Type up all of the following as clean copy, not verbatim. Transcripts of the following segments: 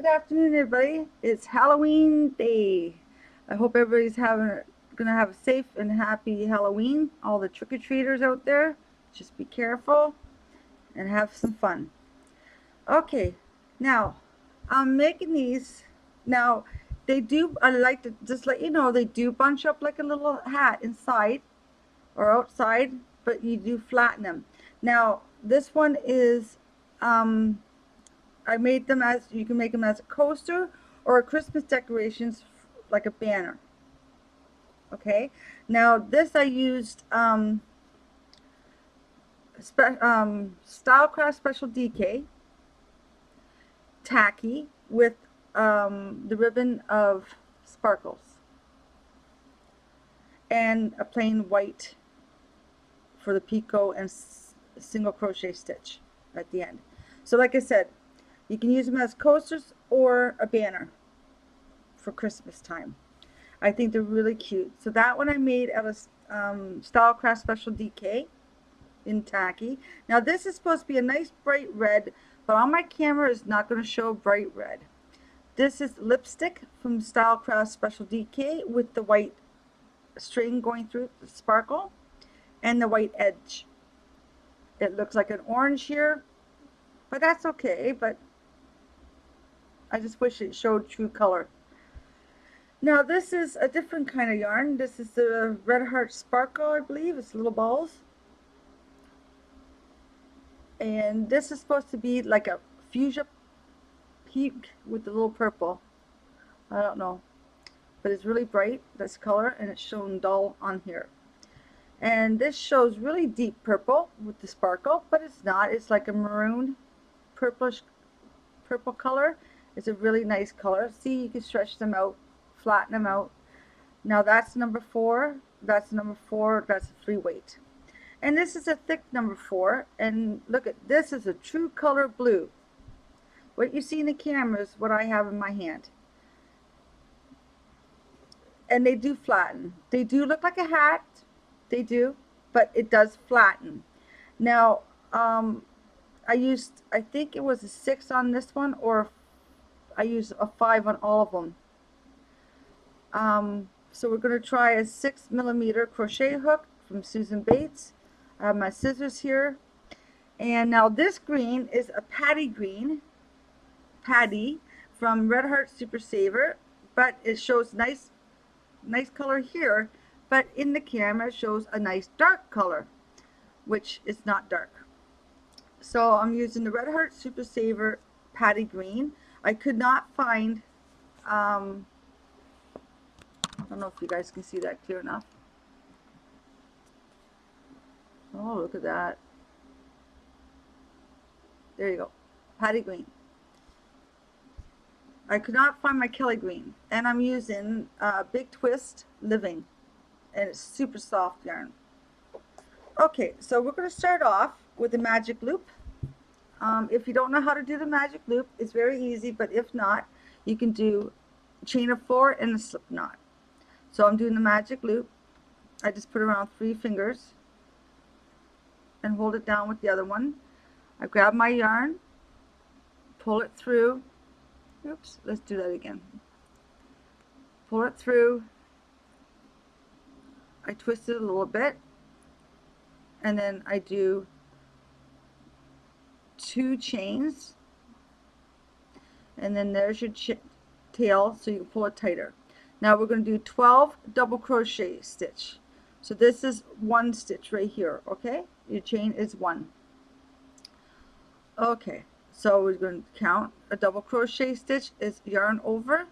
afternoon, everybody. It's Halloween day. I hope everybody's gonna have a safe and happy Halloween. All the trick-or-treaters out there, just be careful and have some fun. Okay, now I'm making these. Now they do. I like to just let you know they do bunch up like a little hat inside or outside, but you do flatten them. Now this one is I made them as, you can make them as a coaster or a Christmas decorations like a banner. Okay, now this I used Stylecraft Special DK tacky with the ribbon of sparkles and a plain white for the picot and single crochet stitch at the end. So like I said, you can use them as coasters or a banner for Christmas time. I think they're really cute. So that one I made out of Stylecraft Special DK in tacky. Now this is supposed to be a nice bright red, but on my camera it's not going to show bright red. This is lipstick from Stylecraft Special DK with the white string going through the sparkle and the white edge. It looks like an orange here, but that's okay. But I just wish it showed true color. Now this is a different kind of yarn. This is the Red Heart Sparkle, I believe. It's little balls. And this is supposed to be like a fuchsia pink with the little purple. I don't know. But it's really bright, this color, and it's shown dull on here. And this shows really deep purple with the sparkle, but it's not. It's like a maroon purplish purple color. It's a really nice color. See, you can stretch them out, flatten them out. Now that's number 4, that's number 4, that's a free weight. And this is a thick number 4, and look at this, is a true color blue. What you see in the camera is what I have in my hand. And they do flatten. They do look like a hat, they do, but it does flatten. Now, I used, I think it was a 6 on this one, or I used a 5 on all of them. So we're going to try a 6mm crochet hook from Susan Bates. I have my scissors here. And now this green is a Patty green, Patty from Red Heart Super Saver, but it shows nice color here, but in the camera it shows a nice dark color, which is not dark. So I'm using the Red Heart Super Saver Patty green. I could not find I don't know if you guys can see that clear enough. Oh, look at that. There you go. Patty green. I could not find my Kelly green. And I'm using Big Twist Living. And it's super soft yarn. Okay, so we're going to start off with the magic loop. If you don't know how to do the magic loop, it's very easy. But if not, you can do chain of 4 and a slip knot. So I'm doing the magic loop. I just put around 3 fingers and hold it down with the other one. I grab my yarn, pull it through. Oops, let's do that again. Pull it through. I twist it a little bit, and then I do 2 chains, and then there's your tail, so you can pull it tighter. Now we're going to do 12 double crochet stitch. So this is 1 stitch right here, okay? Your chain is 1. Okay, so we're going to count. A double crochet stitch is yarn over,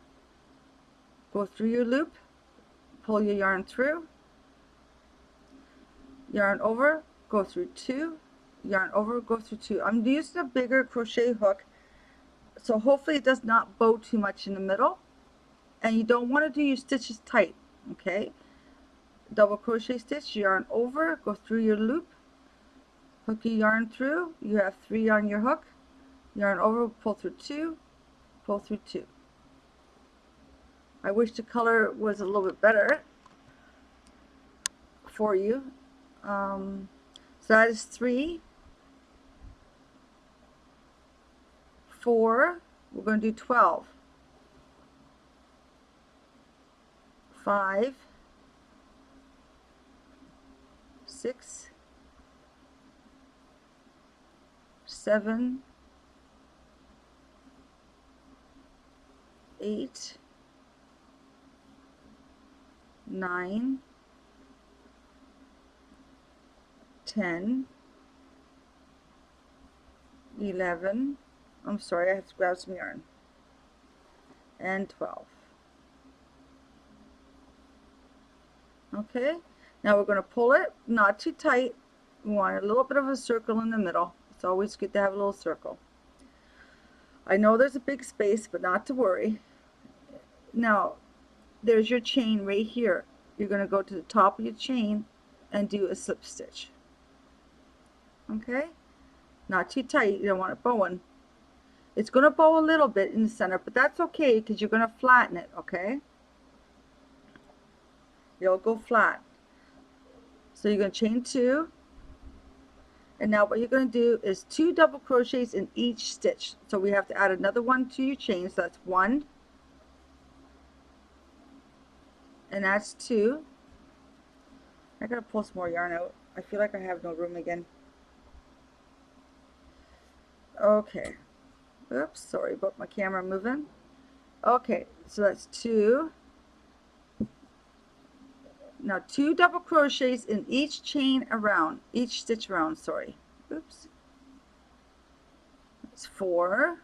go through your loop, pull your yarn through, yarn over, go through 2, yarn over, go through 2. I'm using a bigger crochet hook, so hopefully it does not bow too much in the middle. And you don't want to do your stitches tight, okay? Double crochet stitch, yarn over, go through your loop, hook your yarn through. You have 3 on your hook, yarn over, pull through 2, pull through 2. I wish the color was a little bit better for you. So that is 3, 4, we're going to do 12. 5, 6, 7, 8, 9, 10, 11, I'm sorry, I have to grab some yarn, and 12. Okay, now we're going to pull it, not too tight. We want a little bit of a circle in the middle. It's always good to have a little circle. I know there's a big space, but not to worry. Now, there's your chain right here. You're going to go to the top of your chain and do a slip stitch. Okay, not too tight, you don't want it bowing. It's going to bow a little bit in the center, but that's okay because you're going to flatten it. Okay, it'll go flat. So you're going to chain 2, and now what you're going to do is 2 double crochets in each stitch. So we have to add another one to your chain, so that's 1, and that's 2. I gotta pull some more yarn out. I feel like I have no room again. Okay, oops, sorry about my camera moving. Okay, so that's 2. Now 2 double crochets in each chain around, each stitch around, sorry. Oops. It's 4.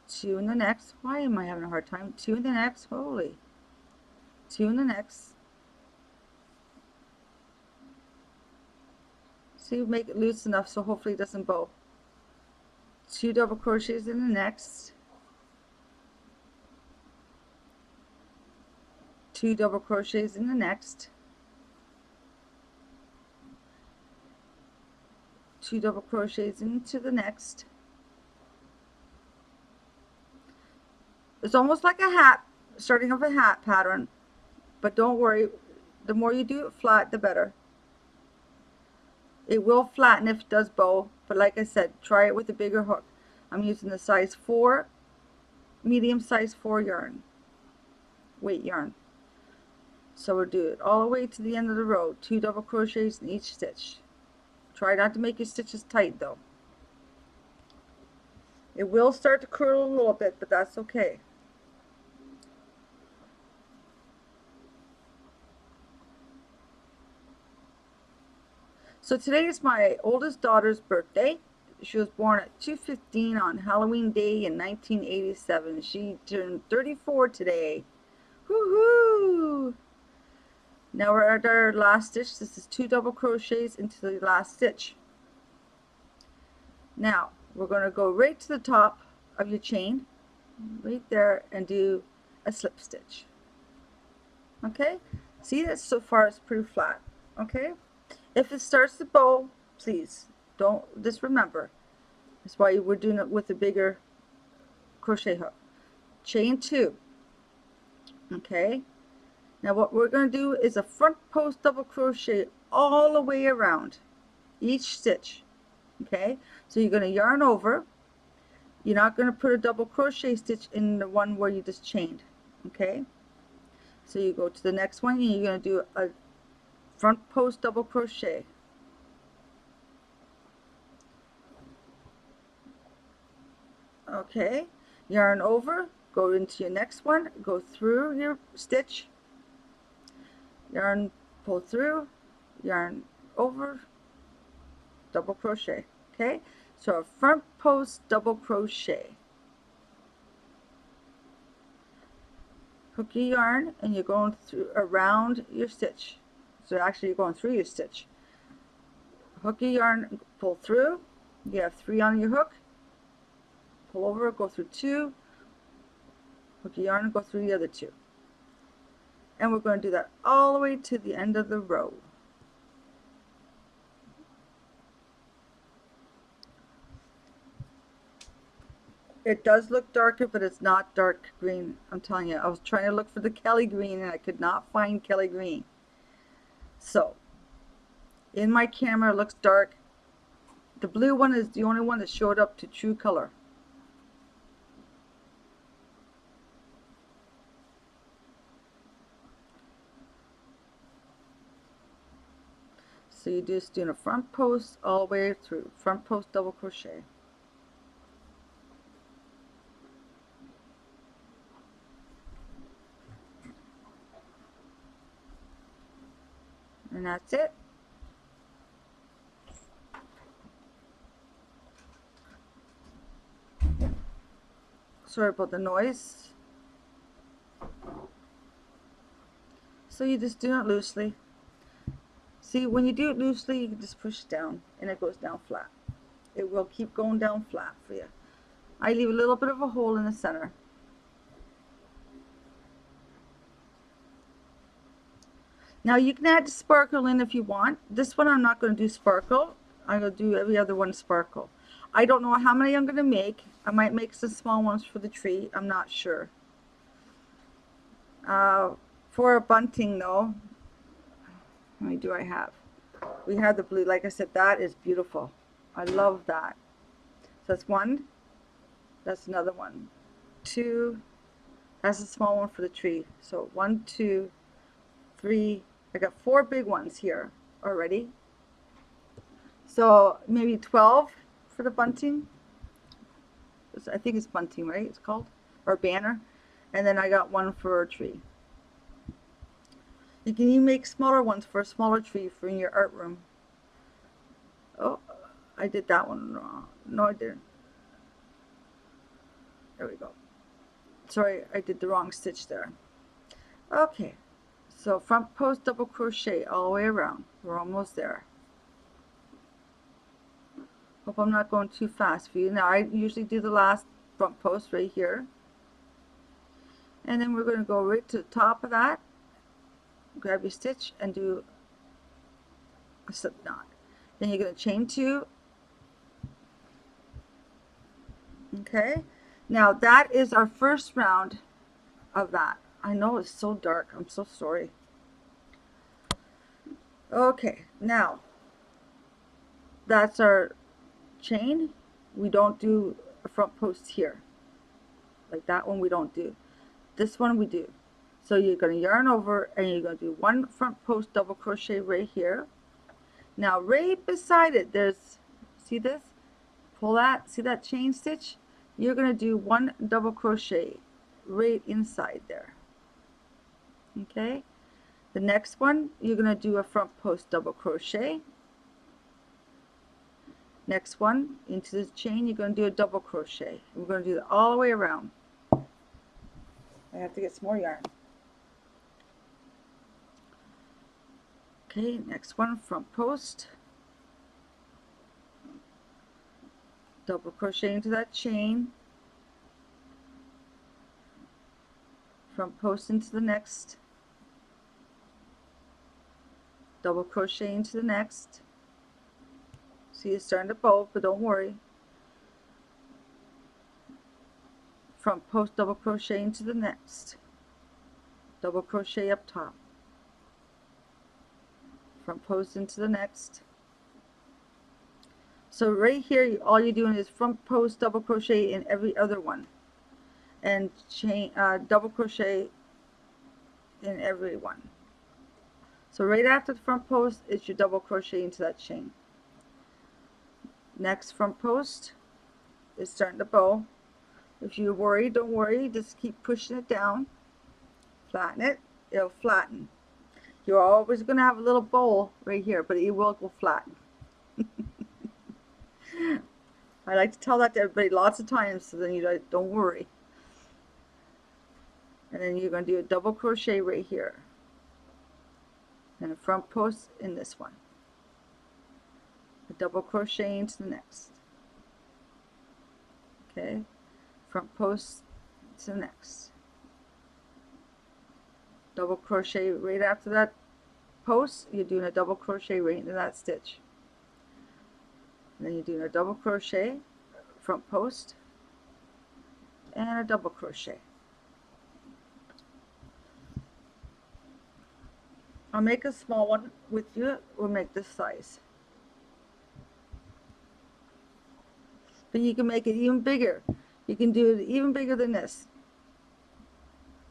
2 in the next. Why am I having a hard time? 2 in the next. Holy. 2 in the next. See, make it loose enough so hopefully it doesn't bow. 2 double crochets in the next. 2 double crochets in the next. 2 double crochets into the next. It's almost like a hat, starting off a hat pattern, but don't worry, the more you do it flat, the better. It will flatten if it does bow, but like I said, try it with a bigger hook. I'm using the size 4, medium size 4 yarn, weight yarn. So we'll do it all the way to the end of the row, 2 double crochets in each stitch. Try not to make your stitches tight though. It will start to curl a little bit, but that's okay. So today is my oldest daughter's birthday. She was born at 2:15 on Halloween Day in 1987. She turned 34 today. Woohoo! Now we're at our last stitch. This is 2 double crochets into the last stitch. Now we're going to go right to the top of your chain, right there, and do a slip stitch. Okay? See, that so far it's pretty flat. Okay? If it starts to bow, please don't, just remember, that's why we're doing it with a bigger crochet hook. Chain 2. Okay, now what we're going to do is a front post double crochet all the way around each stitch. Okay, so you're going to yarn over. You're not going to put a double crochet stitch in the one where you just chained. Okay, so you go to the next one and you're going to do a front post double crochet. Okay, yarn over, go into your next one, go through your stitch, yarn, pull through, yarn over, double crochet. Okay, so a front post double crochet. Hook your yarn and you're going through around your stitch. So actually you're going through your stitch. Hook your yarn, pull through. You have 3 on your hook. Pull over, go through 2. Hook your yarn and go through the other 2. And we're going to do that all the way to the end of the row. It does look darker, but it's not dark green. I'm telling you, I was trying to look for the Kelly green and I could not find Kelly green. So, in my camera it looks dark. The blue one is the only one that showed up to true color. So you just doing a front post all the way through, front post double crochet. And that's it. Sorry about the noise. So you just do it loosely. See, when you do it loosely, you can just push it down and it goes down flat. It will keep going down flat for you. I leave a little bit of a hole in the center. Now you can add sparkle in if you want. This one I'm not going to do sparkle. I'm going to do every other one sparkle. I don't know how many I'm going to make. I might make some small ones for the tree. I'm not sure. For a bunting though, how many do I have? We have the blue. Like I said, that is beautiful. I love that. So that's one. That's another one. Two. That's a small one for the tree. So 1, 2, 3. I got 4 big ones here already. So maybe 12 for the bunting. I think it's bunting, right? It's called, or banner. And then I got one for a tree. You can even make smaller ones for a smaller tree for in your art room. Oh, I did that one wrong. No, I didn't. There we go. Sorry, I did the wrong stitch there. Okay, so front post double crochet all the way around. We're almost there. Hope I'm not going too fast for you. Now I usually do the last front post right here. And then we're going to go right to the top of that. Grab your stitch and do a slip knot. Then you're going to chain 2. Okay, now that is our first round of that. I know it's so dark. I'm so sorry. Okay, now that's our chain. We don't do a front post here. Like that one we don't do. This one we do. So you're going to yarn over and you're going to do 1 front post double crochet right here. Now right beside it, there's, see this? Pull that, see that chain stitch? You're going to do 1 double crochet right inside there. Okay, the next one you're going to do a front post double crochet. Next one into the chain you're going to do a double crochet. We're going to do it all the way around. I have to get some more yarn. Okay, next one, front post, double crochet into that chain, front post into the next, double crochet into the next. See, it's starting to bow, but don't worry. Front post double crochet into the next, double crochet up top, front post into the next. So right here, all you're doing is front post double crochet in every other one, and chain double crochet in every one. So right after the front post is your double crochet into that chain. Next front post is starting to bow. If you're worried, don't worry, just keep pushing it down, flatten it, it'll flatten. You're always going to have a little bowl right here, but it will go flat. I like to tell that to everybody lots of times, so then you don't worry. And then you're going to do a double crochet right here, and a front post in this one, a double crochet into the next. Okay, front post to the next, double crochet right after that post. You're doing a double crochet right into that stitch. And then you're doing a double crochet, front post, and a double crochet. I'll make a small one with you. We'll make this size. But you can make it even bigger. You can do it even bigger than this.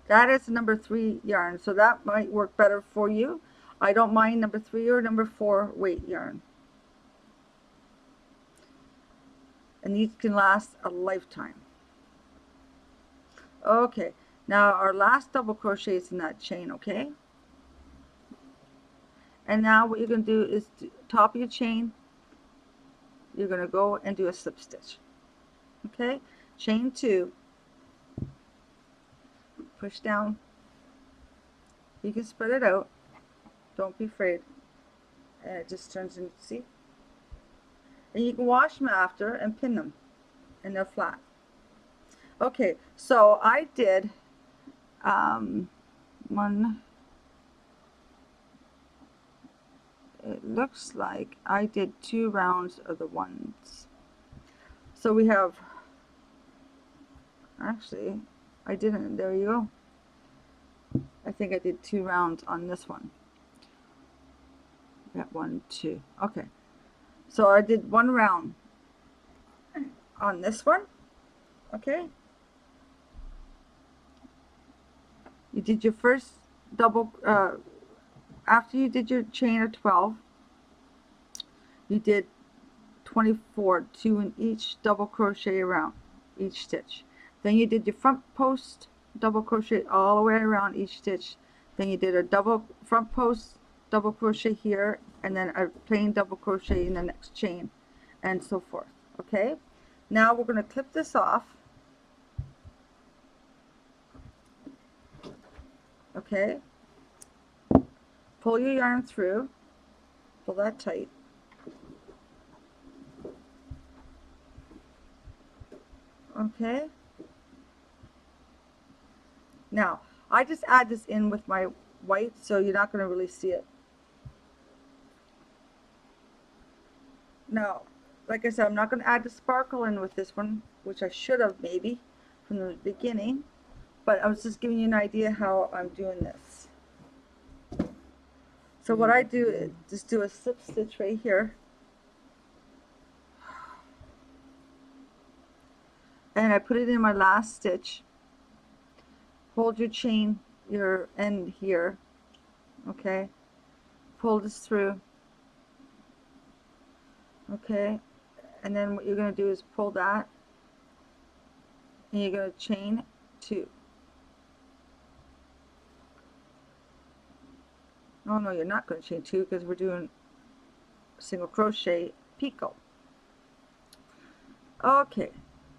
That is number 3 yarn, so that might work better for you. I don't mind number 3 or number 4 weight yarn. And these can last a lifetime. Okay, now our last double crochet is in that chain, okay? And now what you're going to do is top of your chain, you're going to go and do a slip stitch. Okay, chain 2, push down. You can spread it out, don't be afraid. And it just turns into, see? And you can wash them after and pin them, and they're flat. Okay, so I did one, it looks like I did 2 rounds of the ones. So we have, actually, I didn't, there you go. I think I did 2 rounds on this one. Got 1, 2, okay. So I did 1 round on this one, okay. You did your first double, after you did your chain of 12, you did 24, 2 in each double crochet around each stitch. Then you did your front post double crochet all the way around each stitch. Then you did a double front post double crochet here, and then a plain double crochet in the next chain, and so forth. Okay, now we're going to clip this off. Okay, pull your yarn through, pull that tight. Okay, now I just add this in with my white, so you're not going to really see it. Now, like I said, I'm not going to add the sparkle in with this one, which I should have maybe from the beginning, but I was just giving you an idea how I'm doing this. So what I do is just do a slip stitch right here, and I put it in my last stitch. Hold your chain, your end here, okay, pull this through, okay, and then what you're going to do is pull that, and you're going to chain 2. Oh no, you're not going to chain 2 because we're doing single crochet picot. Okay,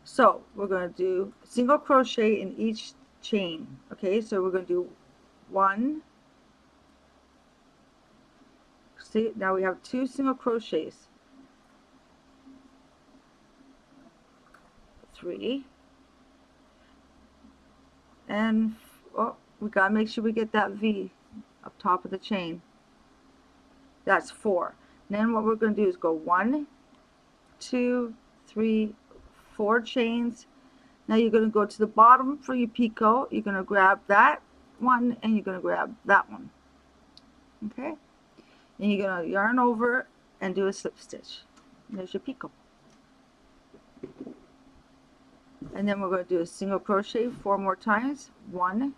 so we're going to do single crochet in each chain. Okay, so we're going to do 1. See, now we have 2 single crochets. 3. And oh, we got to make sure we get that V up top of the chain. That's 4. And then what we're going to do is go 1, 2, 3, 4 chains. Now you're going to go to the bottom for your picot. You're going to grab that one, and you're going to grab that one. Okay? And you're going to yarn over and do a slip stitch. And there's your picot. And then we're going to do a single crochet 4 more times. 1,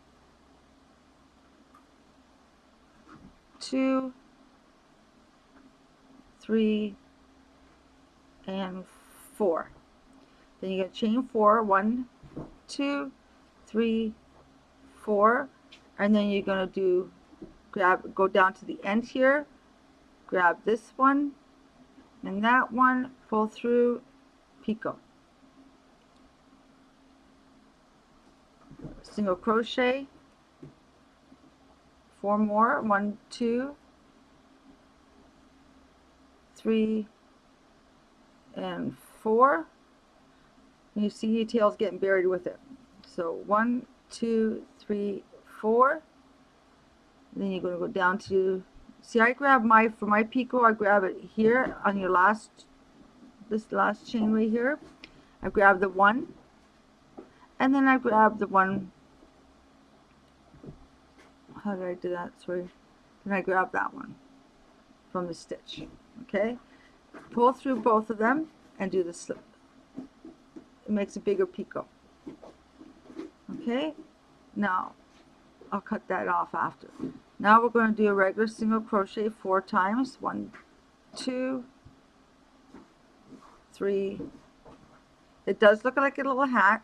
2, 3, and 4. Then you're going to chain 4, 1, 2, 3, 4, and then you're going to do go down to the end here, grab this one and that one, pull through, picot, single crochet, 4 more, 1, 2, 3, and 4. And you see your tail's getting buried with it. So 1, 2, 3, 4. And then you're going to go down to, see, I grab for my picot, I grab it here on your this last chain right here. I grab the 1, and then I grab the 1. How did I do that? Sorry. Then I grab that one from the stitch. Okay, pull through both of them and do the slip. It makes a bigger picot. Okay, now I'll cut that off after. Now we're going to do a regular single crochet 4 times. 1, 2, 3. It does look like a little hat,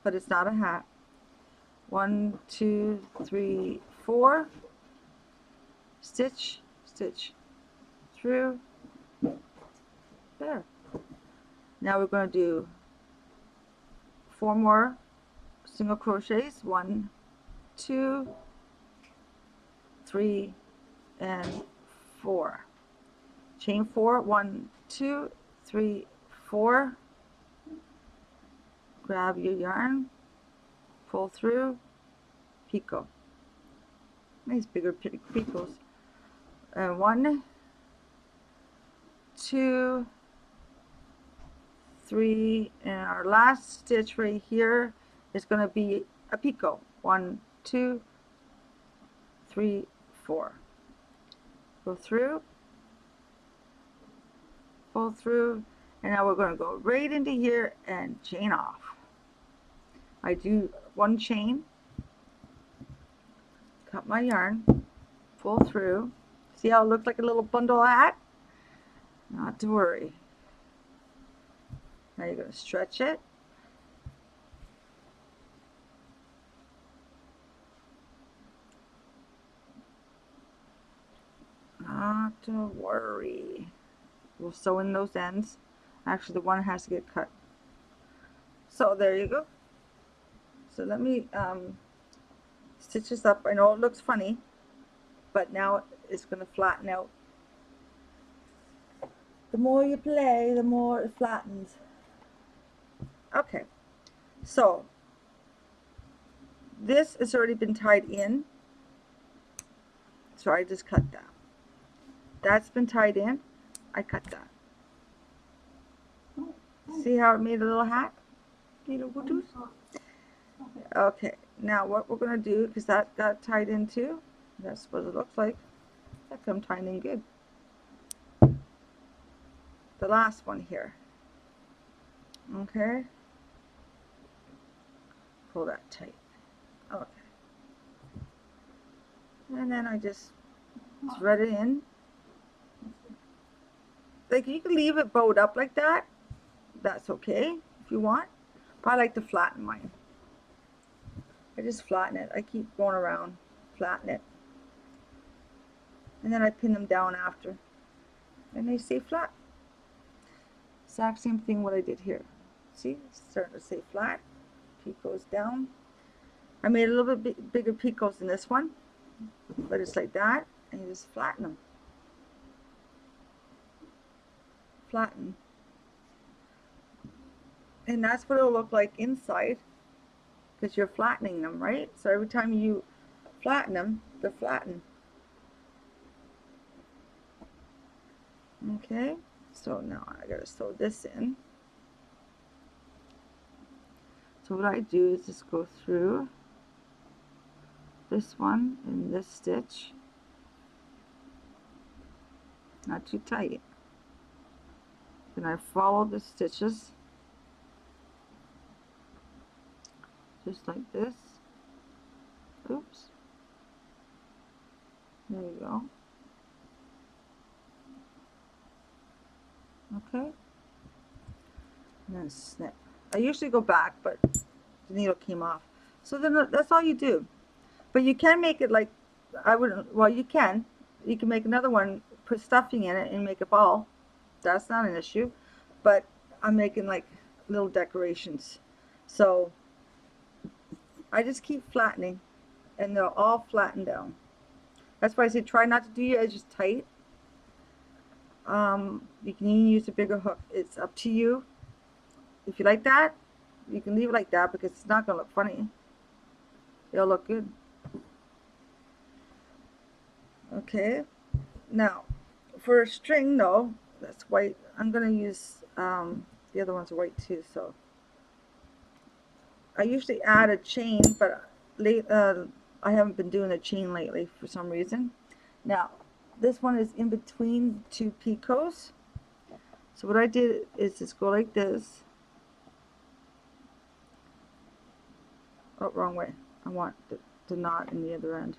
but it's not a hat. 1, 2, 3, 4. Stitch, stitch through. There. Now we're going to do 4 more single crochets. 1, 2, 3, and 4. Chain 4. 1, 2, 3, 4. Grab your yarn, pull through, picot. Nice bigger picots. 1, 2, 3, and our last stitch right here is going to be a picot. 1, 2, 3, 4. Go through, pull through, and now we're going to go right into here and chain off. I do 1 chain, cut my yarn, pull through. See how it looks like a little bundle hat? Not to worry. Now you're going to stretch it. Not to worry. We'll sew in those ends. Actually, the one has to get cut. So there you go. So let me stitch this up. I know it looks funny, but now it's going to flatten out. The more you play, the more it flattens. Okay, so this has already been tied in, so I just cut that. That's been tied in, I cut that. See how it made a little hat? Little woodoo? Okay, now what we're going to do, because that got tied in too, that's what it looks like. That come tied in good. The last one here. Okay. Pull that tight. Okay. And then I just thread it in. Like, you can leave it bowed up like that. That's okay if you want. But I like to flatten mine. I just flatten it. I keep going around, flatten it. And then I pin them down after. And they stay flat. Exact same thing what I did here. See, it's starting to stay flat. Peak goes down. I made a little bit bigger picots in this one, but it's like that, and you just flatten them. Flatten. And that's what it'll look like inside, because you're flattening them, right? So every time you flatten them, they're flattened. Okay, so now I gotta sew this in. So what I do is just go through this one in this stitch, not too tight. Then I follow the stitches just like this. Oops. There you go. Okay. And then snip. I usually go back, but the needle came off. So then that's all you do. But you can make it like, I wouldn't, well, you can. You can make another one, put stuffing in it and make a ball. That's not an issue. But I'm making like little decorations. So I just keep flattening and they'll all flatten down. That's why I say try not to do your edges tight. You can even use a bigger hook. It's up to you. If you like that, you can leave it like that because it's not going to look funny. It'll look good. Okay. Now, for a string though, that's white. I'm going to use, the other ones are white too, so. I usually add a chain, but I haven't been doing a chain lately for some reason. Now, this one is in between 2 picots. So what I did is just go like this. Oh, wrong way. I want the knot in the other end.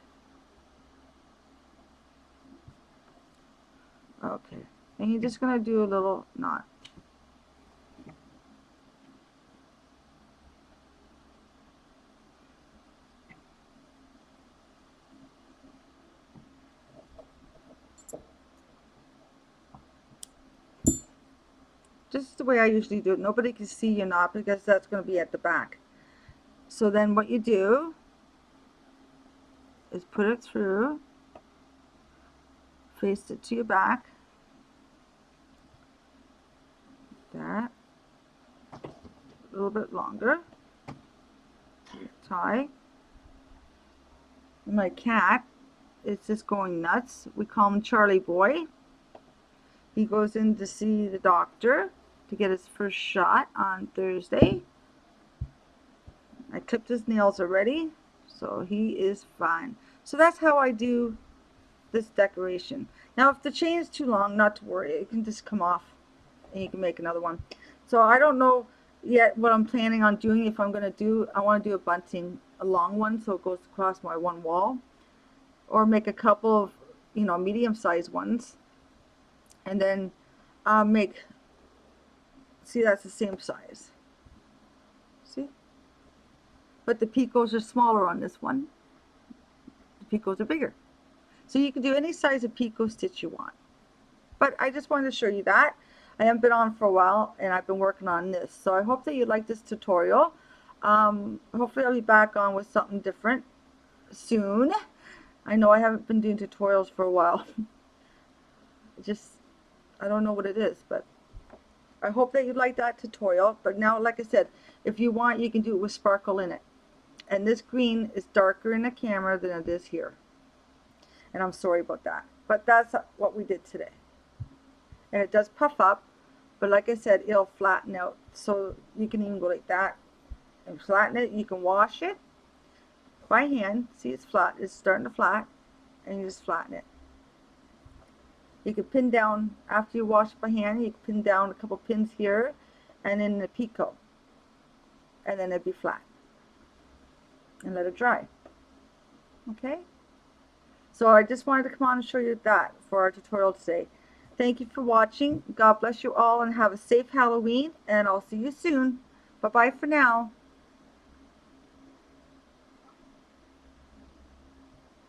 Okay, and you're just gonna do a little knot. Just the way I usually do it. Nobody can see your knot because that's going to be at the back. So then what you do is put it through, face it to your back, like that, a little bit longer, tie. My cat is just going nuts. We call him Charlie Boy. He goes in to see the doctor to get his first shot on Thursday. I clipped his nails already, so he is fine. So that's how I do this decoration. Now if the chain is too long, not to worry, it can just come off and you can make another one. So I don't know yet what I'm planning on doing. If I'm going to do, I want to do a bunting, a long one, so it goes across my one wall, or make a couple of, you know, medium-sized ones, and then make, see, that's the same size, see, but the picots are smaller on this one. The picots are bigger, so you can do any size of picot stitch you want. But I just wanted to show you that. I haven't been on for a while and I've been working on this, so I hope that you like this tutorial. Hopefully I'll be back on with something different soon. I know I haven't been doing tutorials for a while. Just, I don't know what it is, but I hope that you like that tutorial. But now, like I said, if you want, you can do it with sparkle in it. And this green is darker in the camera than it is here. And I'm sorry about that. But that's what we did today. And it does puff up, but like I said, it'll flatten out. So you can even go like that and flatten it. You can wash it by hand. See, it's flat. It's starting to flat. And you just flatten it. You can pin down, after you wash it by hand, you can pin down a couple pins here and in the picot. And then it'd be flat. And let it dry. Okay? So I just wanted to come on and show you that for our tutorial today. Thank you for watching. God bless you all and have a safe Halloween. And I'll see you soon. Bye-bye for now.